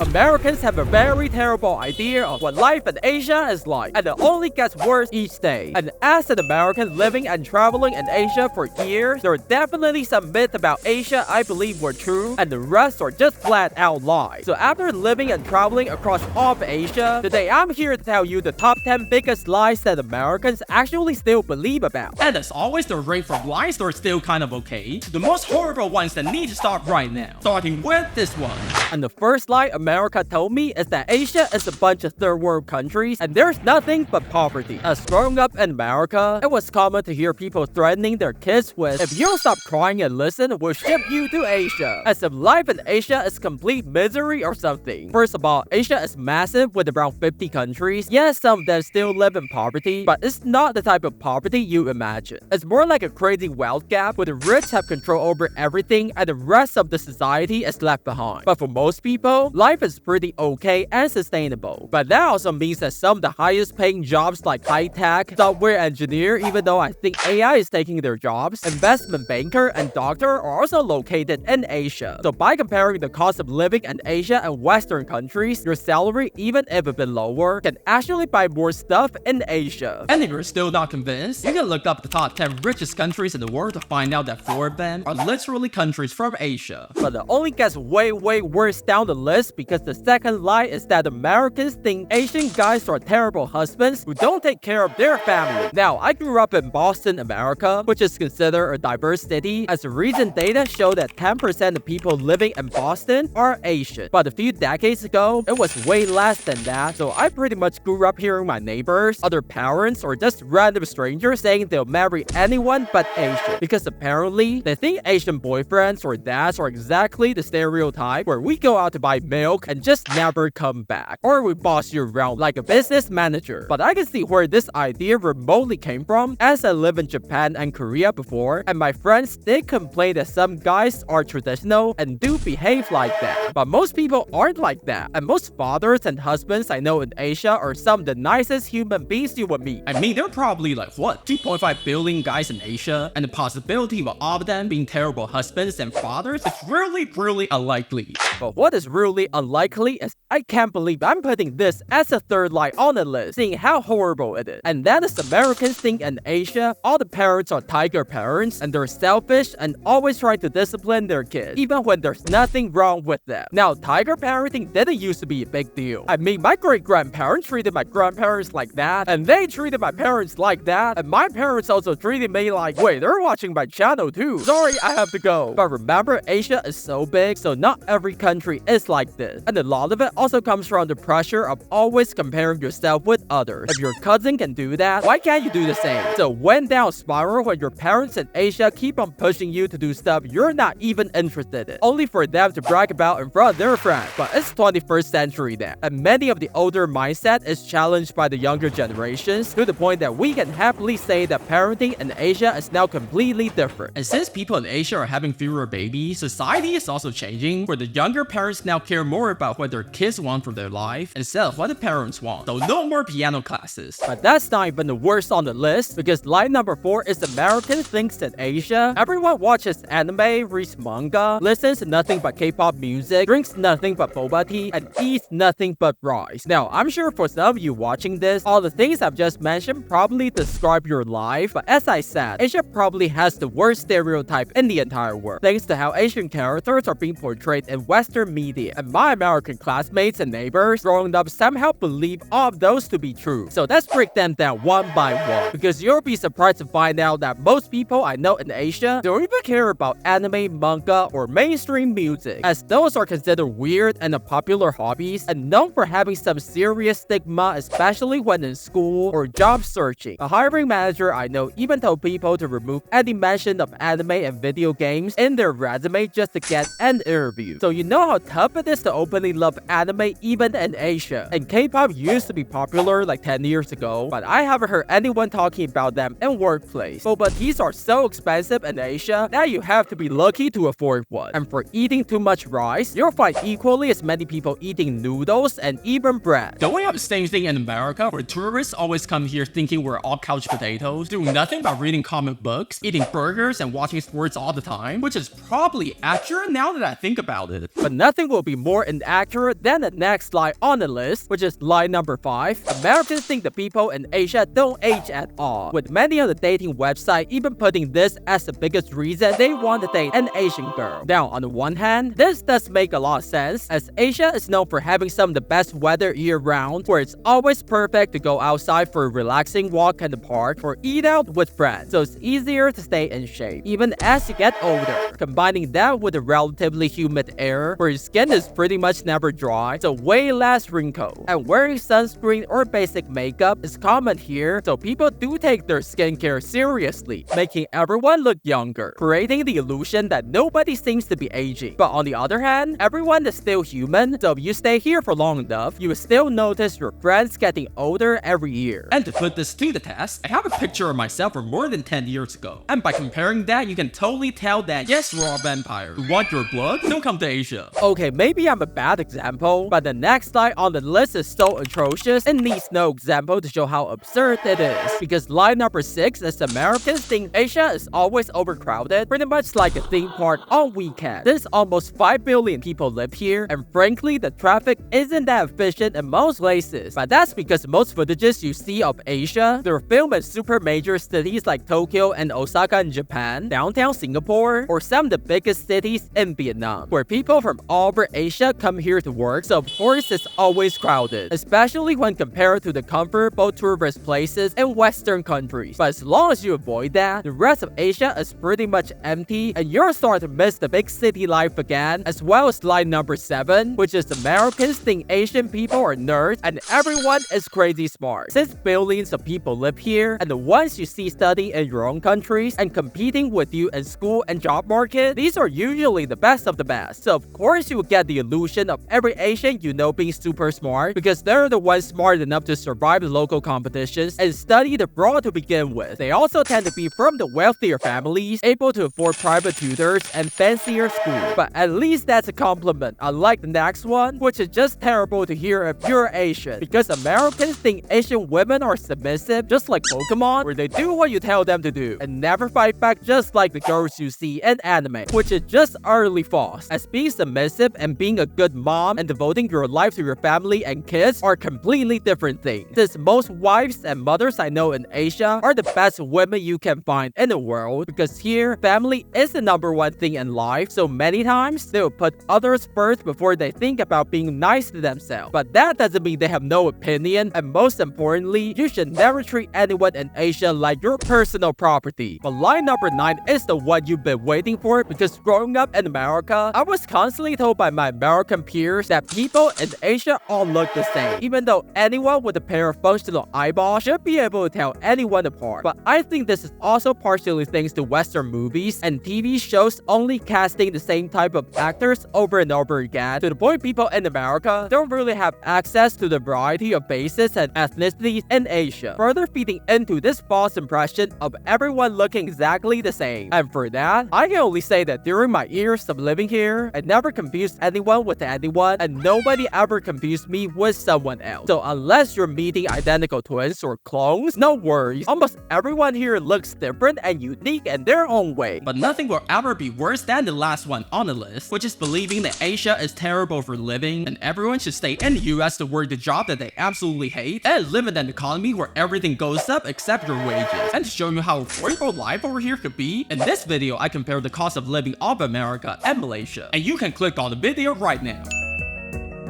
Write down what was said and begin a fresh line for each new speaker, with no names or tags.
Americans have a very terrible idea of what life in Asia is like, and it only gets worse each day. And as an American living and traveling in Asia for years, there are definitely some myths about Asia I believe were true, and the rest are just flat out lies. So after living and traveling across all of Asia, today I'm here to tell you the top 10 biggest lies that Americans actually still believe about.
And as always, the range from lies that are still kind of okay to the most horrible ones that need to stop right now. Starting with this one.
And the first lie America told me is that Asia is a bunch of third world countries and there's nothing but poverty. As growing up in America, it was common to hear people threatening their kids with, "If you don't stop crying and listen, we'll ship you to Asia." As if life in Asia is complete misery or something. First of all, Asia is massive with around 50 countries. Yes, some of them still live in poverty, but it's not the type of poverty you imagine. It's more like a crazy wealth gap where the rich have control over everything and the rest of the society is left behind. But for most people, life is pretty okay and sustainable. But that also means that some of the highest paying jobs like high-tech, software engineer, even though I think AI is taking their jobs, investment banker, and doctor are also located in Asia. So by comparing the cost of living in Asia and Western countries, your salary, even if a bit lower, can actually buy more stuff in Asia.
And if you're still not convinced, you can look up the top 10 richest countries in the world to find out that 4 of them are literally countries from Asia.
But it only gets way worse down the list because the second lie is that Americans think Asian guys are terrible husbands who don't take care of their family. Now, I grew up in Boston, America, which is considered a diverse city, as the recent data show that 10% of people living in Boston are Asian. But a few decades ago, it was way less than that, so I pretty much grew up hearing my neighbors, other parents, or just random strangers saying they'll marry anyone but Asian. Because apparently, they think Asian boyfriends or dads are exactly the stereotype where we go out to buy milk and just never come back. Or we boss you around like a business manager. But I can see where this idea remotely came from, as I lived in Japan and Korea before, and my friends did complain that some guys are traditional and do behave like that. But most people aren't like that, and most fathers and husbands I know in Asia are some of the nicest human beings you would meet.
I mean, there are probably like, 2.5 billion guys in Asia, and the possibility of all of them being terrible husbands and fathers is really unlikely.
But what is really unlikely is I can't believe I'm putting this as a third lie on the list, seeing how horrible it is. And that is Americans think in Asia, all the parents are tiger parents and they're selfish and always try to discipline their kids, even when there's nothing wrong with them. Now, tiger parenting didn't used to be a big deal. I mean, my great-grandparents treated my grandparents like that, and they treated my parents like that, and my parents also treated me like, wait, they're watching my channel too. Sorry, I have to go. But remember, Asia is so big, so not every country is like this. And a lot of it also comes from the pressure of always comparing yourself with others. If your cousin can do that, why can't you do the same? So went down spiral when your parents in Asia keep on pushing you to do stuff you're not even interested in, only for them to brag about in front of their friends. But it's 21st century now, and many of the older mindset is challenged by the younger generations to the point that we can happily say that parenting in Asia is now completely different.
And since people in Asia are having fewer babies, society is also changing, where the younger parents now care more about what their kids want from their life instead of what the parents want. So no more piano classes.
But that's not even the worst on the list, because lie number 4 is American thinks in Asia everyone watches anime, reads manga, listens to nothing but K-pop music, drinks nothing but boba tea, and eats nothing but rice. Now, I'm sure for some of you watching this, all the things I've just mentioned probably describe your life, but as I said, Asia probably has the worst stereotype in the entire world, thanks to how Asian characters are being portrayed in Western media. And my American classmates and neighbors growing up somehow believe all of those to be true. So let's break them down one by one, because you'll be surprised to find out that most people I know in Asia don't even care about anime, manga, or mainstream music, as those are considered weird and unpopular hobbies and known for having some serious stigma, especially when in school or job searching. A hiring manager I know even told people to remove any mention of anime and video games in their resume just to get an interview. So you know how tough it is to openly love anime even in Asia. And K-pop used to be popular like 10 years ago, but I haven't heard anyone talking about them in workplace. Boba teas are so expensive in Asia that you have to be lucky to afford one. And for eating too much rice, you'll find equally as many people eating noodles and even bread.
Don't we have the same thing in America, where tourists always come here thinking we're all couch potatoes, doing nothing but reading comic books, eating burgers, and watching sports all the time? Which is probably accurate now that I think about it.
But nothing will be more inaccurate than the next lie on the list, which is lie number 5. Americans think the people in Asia don't age at all, with many of the dating websites even putting this as the biggest reason they want to date an Asian girl. Now, on the one hand, this does make a lot of sense, as Asia is known for having some of the best weather year-round, where it's always perfect to go outside for a relaxing walk in the park or eat out with friends, so it's easier to stay in shape, even as you get older. Combining that with a relatively humid air, where your skin is pretty much never dry, so way less wrinkle. And wearing sunscreen or basic makeup is common here, so people do take their skincare seriously, making everyone look younger, creating the illusion that nobody seems to be aging. But on the other hand, everyone is still human, so if you stay here for long enough, you will still notice your friends getting older every year.
And to put this to the test, I have a picture of myself from more than 10 years ago. And by comparing that, you can totally tell that yes, we're all vampires. Who want your blood? Don't come to Asia.
Okay, maybe I'm a bad example, but the next lie on the list is so atrocious it needs no example to show how absurd it is. Because lie number 6 is Americans think Asia is always overcrowded, pretty much like a theme park on weekends. There's almost 5 billion people live here, and frankly, the traffic isn't that efficient in most places. But that's because most footages you see of Asia, they're filmed in super major cities like Tokyo and Osaka in Japan, downtown Singapore, or some of the biggest cities in Vietnam, where people from all over Asia come here to work, so of course it's always crowded, especially when compared to the comfortable tourist places in Western countries. But as long as you avoid that, the rest of Asia is pretty much empty, and you're starting to miss the big city life again, as well as lie number 7, which is Americans think Asian people are nerds and everyone is crazy smart. Since billions of people live here, and the ones you see studying in your own countries and competing with you in school and job market, these are usually the best of the best. So of course you will get the illusion of every Asian you know being super smart, because they're the ones smart enough to survive the local competitions and study abroad to begin with. They also tend to be from the wealthier families, able to afford private tutors and fancier schools. But at least that's a compliment, unlike the next one, which is just terrible to hear if you're Asian, because Americans think Asian women are submissive, just like Pokemon, where they do what you tell them to do and never fight back, just like the girls you see in anime, which is just utterly false, as being submissive and being a good mom and devoting your life to your family and kids are completely different things. Since most wives and mothers I know in Asia are the best women you can find in the world, because here, family is the #1 thing in life, so many times they will put others first before they think about being nice to themselves. But that doesn't mean they have no opinion, and most importantly, you should never treat anyone in Asia like your personal property. But lie number 9 is the one you've been waiting for, because growing up in America, I was constantly told by my American peers that people in Asia all look the same, even though anyone with a pair of functional eyeballs should be able to tell anyone apart. But I think this is also partially thanks to Western movies and TV shows only casting the same type of actors over and over again, to the point people in America don't really have access to the variety of faces and ethnicities in Asia, further feeding into this false impression of everyone looking exactly the same. And for that, I can only say that during my years of living here, I never confused anyone with anyone, and nobody ever confused me with someone else. So unless you're meeting identical twins or clones, no worries. Almost everyone here looks different and unique in their own way.
But nothing will ever be worse than the last one on the list, which is believing that Asia is terrible for living and everyone should stay in the US to work the job that they absolutely hate and live in an economy where everything goes up except your wages. And to show you how affordable life over here could be, in this video I compare the cost of living of America and Malaysia, and you can click on the video right now.